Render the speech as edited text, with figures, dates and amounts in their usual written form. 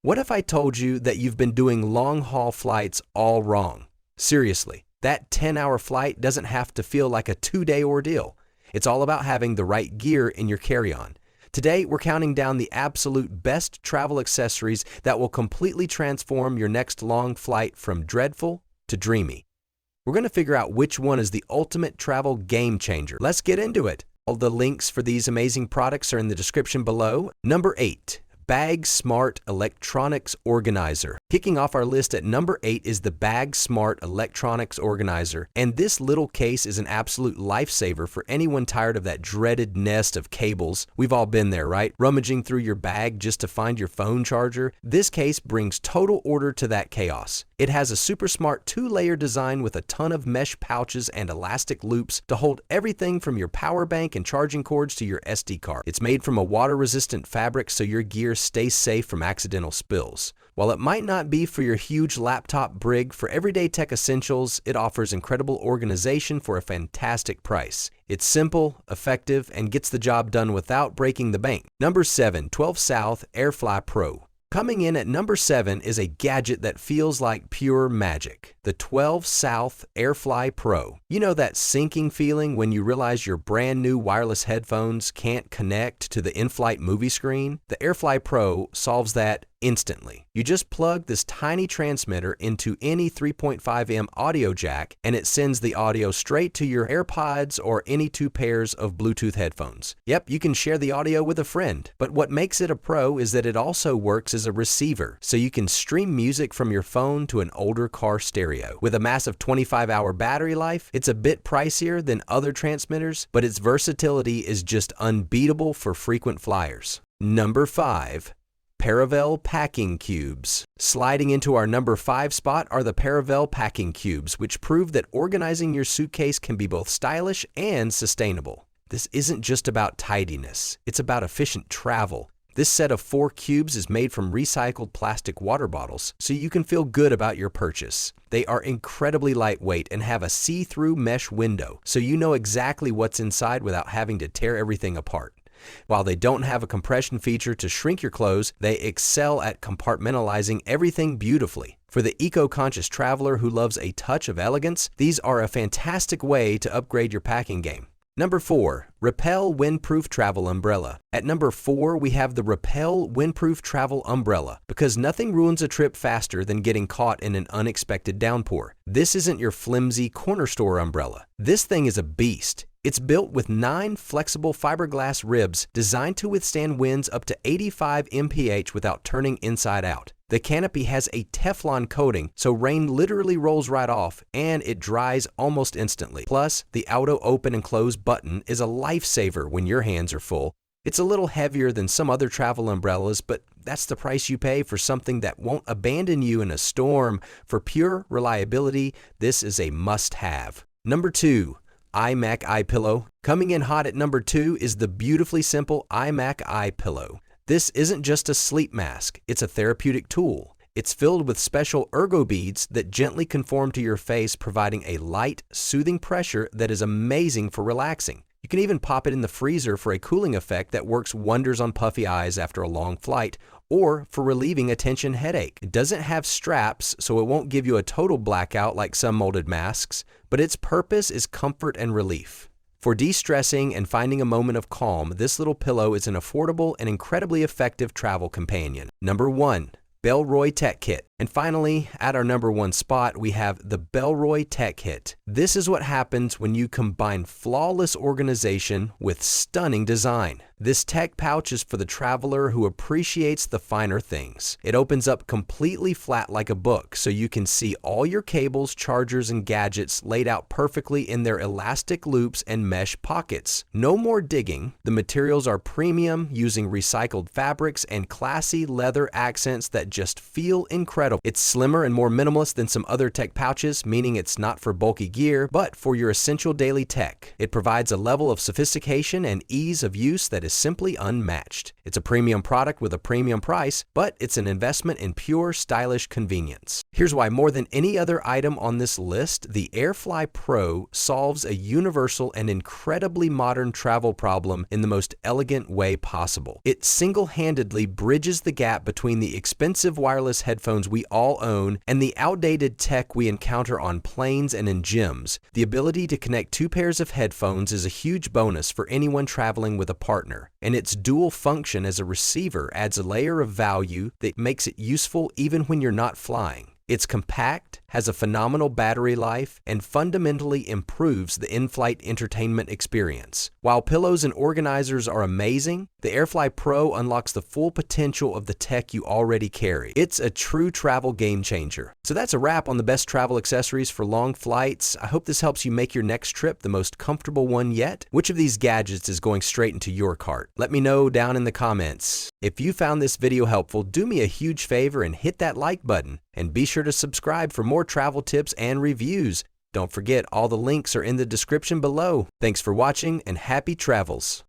What if I told you that you've been doing long-haul flights all wrong? Seriously, that 10-hour flight doesn't have to feel like a 2-day ordeal. It's all about having the right gear in your carry-on. Today, we're counting down the absolute best travel accessories that will completely transform your next long flight from dreadful to dreamy. We're going to figure out which one is the ultimate travel game changer. Let's get into it. All the links for these amazing products are in the description below. Number 8. Bag Smart Electronics Organizer. Kicking off our list at number 8 is the Bag Smart Electronics Organizer. And this little case is an absolute lifesaver for anyone tired of that dreaded nest of cables. We've all been there, right? Rummaging through your bag just to find your phone charger. This case brings total order to that chaos. It has a super smart 2-layer design with a ton of mesh pouches and elastic loops to hold everything from your power bank and charging cords to your SD card. It's made from a water-resistant fabric so your gear stays safe from accidental spills. While it might not be for your huge laptop brig, for everyday tech essentials, it offers incredible organization for a fantastic price. It's simple, effective, and gets the job done without breaking the bank. Number 7. 12 South Airfly Pro. Coming in at number 7 is a gadget that feels like pure magic. The 12 South Airfly Pro. You know that sinking feeling when you realize your brand new wireless headphones can't connect to the in-flight movie screen? The Airfly Pro solves that instantly. You just plug this tiny transmitter into any 3.5mm audio jack and it sends the audio straight to your AirPods or any 2 pairs of Bluetooth headphones. Yep, you can share the audio with a friend. But what makes it a pro is that it also works as a receiver, so you can stream music from your phone to an older car stereo. With a massive 25-hour battery life, it's a bit pricier than other transmitters, but its versatility is just unbeatable for frequent flyers. Number 5. Paravel Packing Cubes. Sliding into our number 5 spot are the Paravel Packing Cubes, which prove that organizing your suitcase can be both stylish and sustainable. This isn't just about tidiness, it's about efficient travel. This set of 4 cubes is made from recycled plastic water bottles, so you can feel good about your purchase. They are incredibly lightweight and have a see-through mesh window, so you know exactly what's inside without having to tear everything apart. While they don't have a compression feature to shrink your clothes, they excel at compartmentalizing everything beautifully. For the eco-conscious traveler who loves a touch of elegance, these are a fantastic way to upgrade your packing game. Number 4. Repel Windproof Travel Umbrella. At number 4, we have the Repel Windproof Travel Umbrella, because nothing ruins a trip faster than getting caught in an unexpected downpour. This isn't your flimsy corner store umbrella. This thing is a beast. It's built with 9 flexible fiberglass ribs designed to withstand winds up to 85 mph without turning inside out. The canopy has a Teflon coating, so rain literally rolls right off and it dries almost instantly. Plus, the auto open and close button is a lifesaver when your hands are full. It's a little heavier than some other travel umbrellas, but that's the price you pay for something that won't abandon you in a storm. For pure reliability, this is a must-have. Number 2. IMAK Eye Pillow. Coming in hot at number 2 is the beautifully simple IMAK Eye Pillow. This isn't just a sleep mask, it's a therapeutic tool. It's filled with special ergo beads that gently conform to your face, providing a light, soothing pressure that is amazing for relaxing. You can even pop it in the freezer for a cooling effect that works wonders on puffy eyes after a long flight, or for relieving a tension headache. It doesn't have straps, so it won't give you a total blackout like some molded masks, but its purpose is comfort and relief. For de-stressing and finding a moment of calm, this little pillow is an affordable and incredibly effective travel companion. Number 1. Bellroy Tech Kit. And finally, at our number 1 spot, we have the Bellroy Tech Kit. This is what happens when you combine flawless organization with stunning design. This tech pouch is for the traveler who appreciates the finer things. It opens up completely flat like a book, so you can see all your cables, chargers, and gadgets laid out perfectly in their elastic loops and mesh pockets. No more digging. The materials are premium, using recycled fabrics and classy leather accents that just feel incredible. It's slimmer and more minimalist than some other tech pouches, meaning it's not for bulky gear, but for your essential daily tech. It provides a level of sophistication and ease of use that is simply unmatched. It's a premium product with a premium price, but it's an investment in pure, stylish convenience. Here's why more than any other item on this list, the AirFly Pro solves a universal and incredibly modern travel problem in the most elegant way possible. It single-handedly bridges the gap between the expensive wireless headphones we all own and the outdated tech we encounter on planes and in gyms. The ability to connect two pairs of headphones is a huge bonus for anyone traveling with a partner, and its dual function as a receiver adds a layer of value that makes it useful even when you're not flying. It's compact, has a phenomenal battery life, and fundamentally improves the in-flight entertainment experience. While pillows and organizers are amazing, the AirFly Pro unlocks the full potential of the tech you already carry. It's a true travel game changer. So that's a wrap on the best travel accessories for long flights. I hope this helps you make your next trip the most comfortable one yet. Which of these gadgets is going straight into your cart? Let me know down in the comments. If you found this video helpful, do me a huge favor and hit that like button. And be sure to subscribe for more travel tips and reviews. Don't forget, all the links are in the description below. Thanks for watching and happy travels.